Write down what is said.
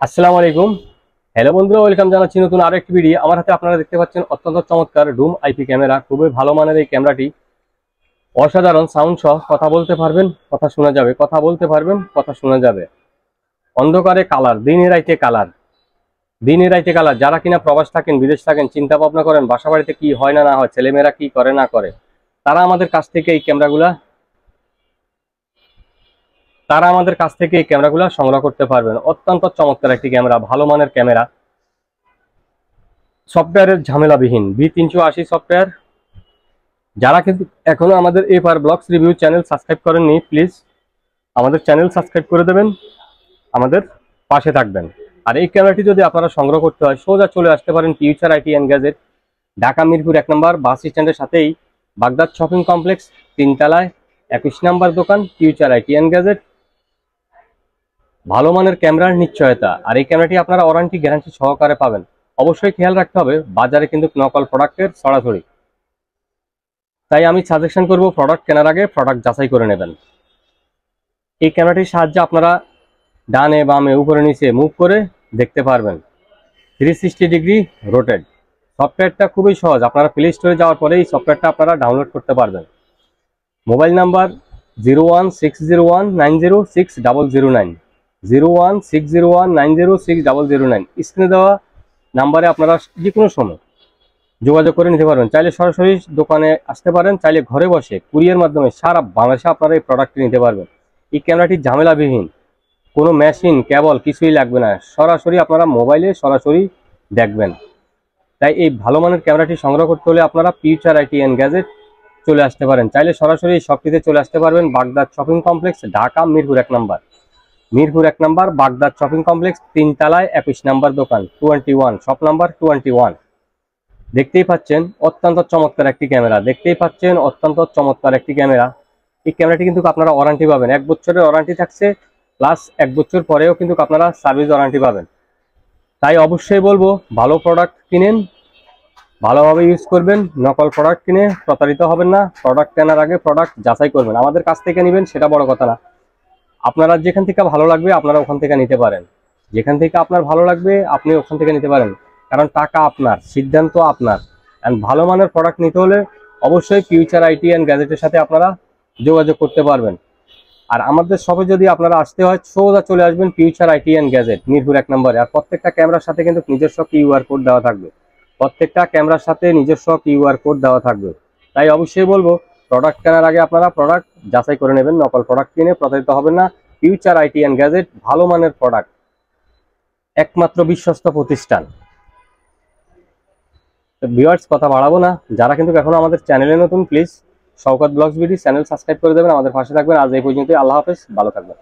আসসালামু আলাইকুম। হ্যালো বন্ধুরা, ওয়েলকাম জানাচ্ছি নতুন আরো একটি ভিডিও। আমার হাতে আপনারা দেখতে পাচ্ছেন অত্যন্ত চমৎকার ডুম আইপি ক্যামেরা। খুবই ভালো মানের এই ক্যামেরাটি, অসাধারণ সাউন্ড সহ কথা বলতে পারবেন, কথা শোনা যাবে, কথা বলতে পারবেন, কথা শোনা যাবে। অন্ধকারে কালার, দিনে রাইতে কালার, দিনে রাইতে কালার। যারা কিনা প্রবাস থাকেন, বিদেশ থাকেন, চিন্তা ভাবনা করেন বাসা বাড়িতে কি হয় না না হয়, ছেলেমেয়েরা কি করে না করে, তারা আমাদের কাছ থেকে এই ক্যামেরাগুলা সংগ্রহ করতে পারবেন। অত্যন্ত চমৎকার একটি ক্যামেরা, ভালো মানের ক্যামেরা, সফটওয়্যারের ঝামেলাবিহীন V380 সফটওয়্যার। যারা কিন্তু এখনো আমাদের FR vlogs review channel subscribe করেননি, প্লিজ আমাদের চ্যানেল সাবস্ক্রাইব করে দেবেন, আমাদের পাশে থাকবেন। আর এই ক্যামেরাটি যদি আপনারা সংগ্রহ করতে হয়, সোজা চলে আসতে পারেন future IT and gadget, Dhaka Mirpur 1 নম্বর বাস স্ট্যান্ডের সাথেই বাগদাদ শপিং কমপ্লেক্স, 3 তলায় 21 নম্বর দোকান, ফিউচার আইটি অ্যান্ড গ্যাজেট। ভালো মানের ক্যামেরার নিশ্চয়তা, আর এই ক্যামেরাটি আপনারা ওয়ারেন্টি গ্যারান্টি সহকারে পাবেন। অবশ্যই খেয়াল রাখতে হবে, বাজারে কিন্তু নকল প্রোডাক্টের ছড়াছড়ি। তাই আমি সাজেশন করব, প্রোডাক্ট কেনার আগে প্রোডাক্ট যাচাই করে নেবেন। এই ক্যামেরাটির সাহায্যে আপনারা ডানে বামে উপরে নিচে মুভ করে দেখতে পারবেন, 360 ডিগ্রি রোটেট। সফটওয়্যারটা খুবই সহজ, আপনারা প্লে স্টোরে যাওয়ার পরে এই সফটওয়্যারটা আপনারা ডাউনলোড করতে পারবেন। Mobile number 01601906009, 01601906009। স্ক্রিনে দেওয়া নাম্বারে আপনারা যে কোনো সময় যোগাযোগ করে নিতে পারবেন। চাইলে সরাসরি দোকানে আসতে পারেন, চাইলে ঘরে বসে কুরিয়ার মাধ্যমে সারা বাংলাদেশে আপনারা এই প্রোডাক্টটি নিতে পারবেন। এই ক্যামেরাটি ঝামেলাবিহীন, কোনো মেশিন কেবল কিছুই লাগবে না, সরাসরি আপনারা মোবাইলে সরাসরি দেখবেন। তাই এই ভালো মানের ক্যামেরাটি সংগ্রহ করতে হলে আপনারা ফিউচার আইটি অ্যান্ড গ্যাজেট চলে আসতে পারেন। চাইলে সরাসরি এই শপটিতে চলে আসতে পারবেন, Baghdad shopping complex, Dhaka Mirpur 1 নম্বর, মিরপুর 1 নম্বর বাগদাদ শপিং কমপ্লেক্স, 3 তলায় 21 নম্বর দোকান, 21 শপ নাম্বার 21। দেখতেই পাচ্ছেন অত্যন্ত চমৎকার একটি ক্যামেরা, দেখতেই পাচ্ছেন অত্যন্ত চমৎকার একটি ক্যামেরা। এই ক্যামেরাটি কিন্তু আপনারা ওয়ারেন্টি পাবেন, 1 বছরের ওয়ারেন্টি থাকছে, প্লাস 1 বছর পরেও কিন্তু আপনারা সার্ভিস ওয়ারেন্টি পাবেন। তাই অবশ্যই বলবো, ভালো প্রোডাক্ট কিনেন, ভালোভাবে ইউজ করবেন, নকল প্রোডাক্ট কিনে প্রতারিত হবেন না। প্রোডাক্ট কেনার আগে প্রোডাক্ট যাচাই করবেন। আমাদের কাছ থেকে নেবেন সেটা বড় কথা না, আপনারা যেখান থেকে ভালো লাগবে আপনারা ওখান থেকে নিতে পারেন, যেখান থেকে আপনার ভালো লাগবে আপনি ওখান থেকে নিতে পারেন। কারণ টাকা আপনার, সিদ্ধান্ত আপনার। অ্যান্ড ভালো মানের প্রোডাক্ট নিতে হলে অবশ্যই ফিউচার আইটি অ্যান্ড গ্যাজেটের সাথে আপনারা যোগাযোগ করতে পারবেন। আর আমাদের শপে যদি আপনারা আসতে হয়, সোজা চলে আসবেন future IT and gadget, Mirpur 1 নম্বরে। আর প্রত্যেকটা ক্যামেরার সাথে কিন্তু নিজস্ব কিউআর কোড দেওয়া থাকবে, প্রত্যেকটা ক্যামেরার সাথে নিজস্ব কিউআর কোড দেওয়া থাকবে। তাই অবশ্যই বলবো, প্রোডাক্ট কেনার আগে আপনারা প্রোডাক্ট যাচাই করে নেবেন, নকল প্রোডাক্ট কিনে প্রতারিত হবেন না। ফিউচার আইটি অ্যান্ড গ্যাজেট, ভালো মানের প্রোডাক্ট, একমাত্র বিশ্বস্ত প্রতিষ্ঠান। ভিউয়ার্স, কথা বাড়াবো না, যারা কিন্তু এখনো আমাদের চ্যানেলে নতুন, please Shawkat vlogs BD channel subscribe করে দেবেন, আমাদের পাশে থাকবেন। আজ এই পর্যন্তই, আল্লাহ হাফেজ, ভালো থাকবেন।